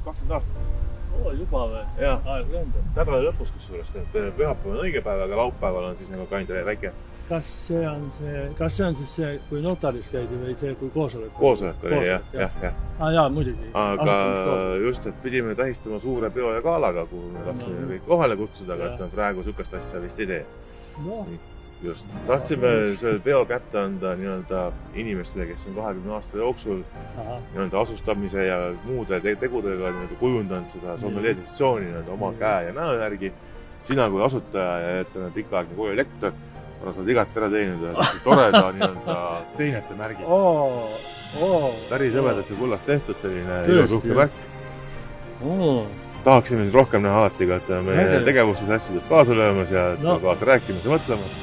20 aastat. Juba või? Jah. Aeg lendab. Nädala lõpus kusjuures, et pühapäev on õige päev, aga laupäeval on siis nagu kind väike. Kas see on siis see, kui notaris käidi või see, kui koosolek? Koosolek oli, jah. Jaa, muidugi. Aga just, et pidime tähistama suure peo ja gaalaga, kuhu me tahtsime kõik kohale kutsuda, aga et praegu sükast asja vist ei tee. Just. Tahtsime selle peo kätte anda inimestele, kes on 20 aasta jooksul asustamise ja muude tegudega kujundanud seda sommelier traditsiooni oma käe ja näo järgi. Sina kui asutaja ja pikaaegne koolilektor, sa oled igati ära teinud ja toreda teenete märgi. Päris hõbedast ja kullast tehtud selline ilusuhke märk. Tahaksime rohkem näha alati, et meie tegevustes asjades kaasa löömas ja kaasa rääkimas ja mõtlemas.